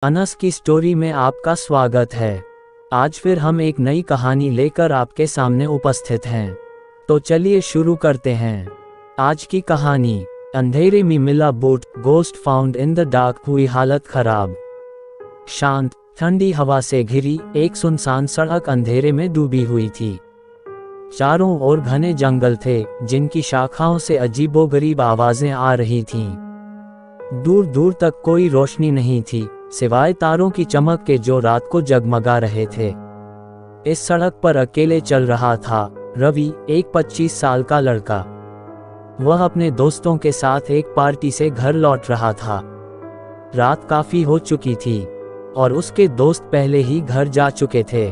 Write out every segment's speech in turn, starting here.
अनस की स्टोरी में आपका स्वागत है। आज फिर हम एक नई कहानी लेकर आपके सामने उपस्थित हैं। तो चलिए शुरू करते हैं। आज की कहानी, अंधेरे में मिला boot, ghost found in the dark. हुई हालत खराब। शांत ठंडी हवा से घिरी एक सुनसान सड़क अंधेरे में डूबी हुई थी। चारों ओर घने जंगल थे, जिनकी शाखाओं से अजीबोगरीब आवाजें आ रही थीं। दूर दूर तक कोई रोशनी नहीं थी, सिवाय तारों की चमक के जो रात को जगमगा रहे थे। इस सड़क पर अकेले चल रहा था रवि, एक 25 साल का लड़का। वह अपने दोस्तों के साथ एक पार्टी से घर लौट रहा था। रात काफी हो चुकी थी और उसके दोस्त पहले ही घर जा चुके थे।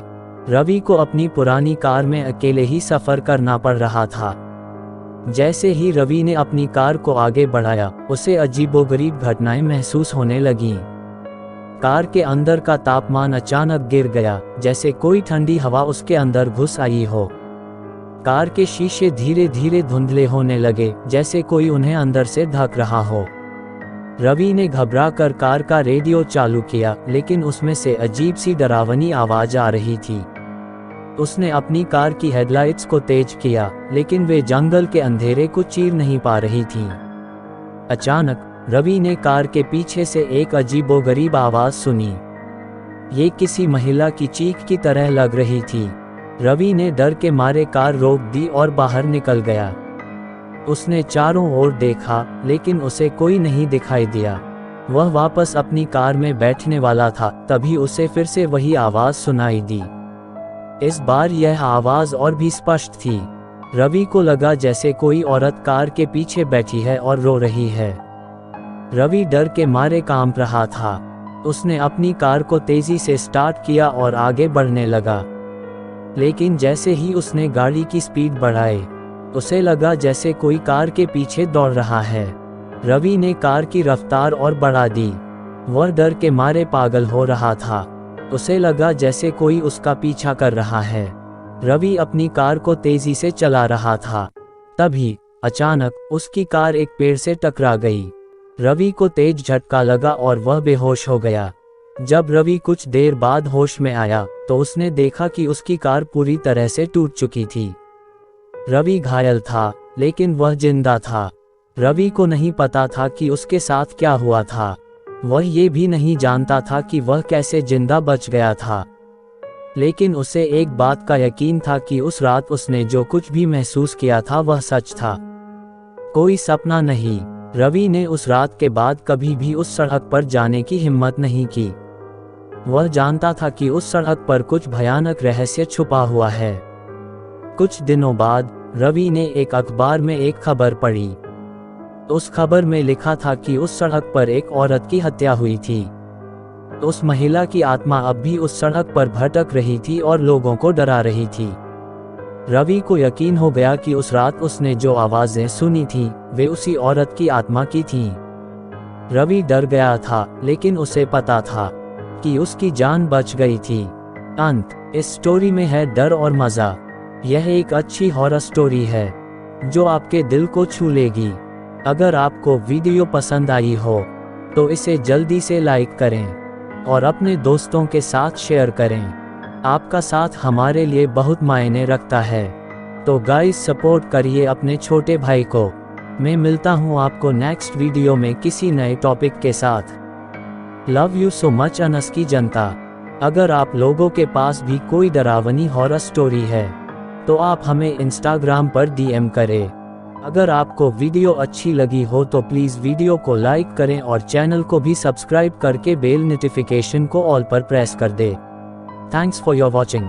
रवि को अपनी पुरानी कार में अकेले ही सफर करना पड़ रहा था। जैसे ही रवि ने अपनी कार को आगे बढ़ाया, उसे अजीबोगरीब घटनाएं महसूस होने लगीं। कार के अंदर का तापमान अचानक गिर गया, जैसे कोई ठंडी हवा उसके अंदर घुस आई हो। कार के शीशे धीरे धीरे धुंधले होने लगे, जैसे कोई उन्हें अंदर से ढक रहा हो। रवि ने घबराकर कार का रेडियो चालू किया, लेकिन उसमें से अजीब सी डरावनी आवाज आ रही थी। उसने अपनी कार की हेडलाइट्स को तेज किया, लेकिन वे जंगल के अंधेरे को चीर नहीं पा रही थीं। अचानक रवि ने कार के पीछे से एक अजीबोगरीब आवाज सुनी। ये किसी महिला की चीख की तरह लग रही थी। रवि ने डर के मारे कार रोक दी और बाहर निकल गया। उसने चारों ओर देखा, लेकिन उसे कोई नहीं दिखाई दिया। वह वापस अपनी कार में बैठने वाला था, तभी उसे फिर से वही आवाज सुनाई दी। इस बार यह आवाज और भी स्पष्ट थी। रवि को लगा जैसे कोई औरत कार के पीछे बैठी है और रो रही है। रवि डर के मारे कांप रहा था। उसने अपनी कार को तेजी से स्टार्ट किया और आगे बढ़ने लगा। लेकिन जैसे ही उसने गाड़ी की स्पीड बढ़ाई, उसे लगा जैसे कोई कार के पीछे दौड़ रहा है। रवि ने कार की रफ्तार और बढ़ा दी। वह डर के मारे पागल हो रहा था। उसे लगा जैसे कोई उसका पीछा कर रहा है। रवि अपनी कार को तेजी से चला रहा था। तभी अचानक उसकी कार एक पेड़ से टकरा गई। रवि को तेज झटका लगा और वह बेहोश हो गया। जब रवि कुछ देर बाद होश में आया, तो उसने देखा कि उसकी कार पूरी तरह से टूट चुकी थी। रवि घायल था, लेकिन वह जिंदा था। रवि को नहीं पता था कि उसके साथ क्या हुआ था। वह ये भी नहीं जानता था कि वह कैसे जिंदा बच गया था। लेकिन उसे एक बात का यकीन था कि उस रात उसने जो कुछ भी महसूस किया था वह सच था, कोई सपना नहीं। रवि ने उस रात के बाद कभी भी उस सड़क पर जाने की हिम्मत नहीं की। वह जानता था कि उस सड़क पर कुछ भयानक रहस्य छुपा हुआ है। कुछ दिनों बाद रवि ने एक अखबार में एक खबर पढ़ी। उस खबर में लिखा था कि उस सड़क पर एक औरत की हत्या हुई थी। उस महिला की आत्मा अब भी उस सड़क पर भटक रही थी और लोगों को डरा रही थी। रवि को यकीन हो गया कि उस रात उसने जो आवाजें सुनी थीं, वे उसी औरत की आत्मा की थीं। रवि डर गया था, लेकिन उसे पता था कि उसकी जान बच गई थी। अंत, इस स्टोरी में है डर और मजा। यह एक अच्छी हॉरर स्टोरी है जो आपके दिल को छू लेगी। अगर आपको वीडियो पसंद आई हो तो इसे जल्दी से लाइक करें और अपने दोस्तों के साथ शेयर करें। आपका साथ हमारे लिए बहुत मायने रखता है। तो गाइस, सपोर्ट करिए अपने छोटे भाई को। मैं मिलता हूँ आपको नेक्स्ट वीडियो में किसी नए टॉपिक के साथ। Love you so much Anas की जनता। अगर आप लोगों के पास भी कोई डरावनी हॉरर स्टोरी है तो आप हमें इंस्टाग्राम पर DM करें। अगर आपको वीडियो अच्छी लगी हो तो प्लीज़ वीडियो को लाइक करें और चैनल को भी सब्सक्राइब करके बेल नोटिफिकेशन को ऑल पर प्रेस कर दें। Thanks for your watching.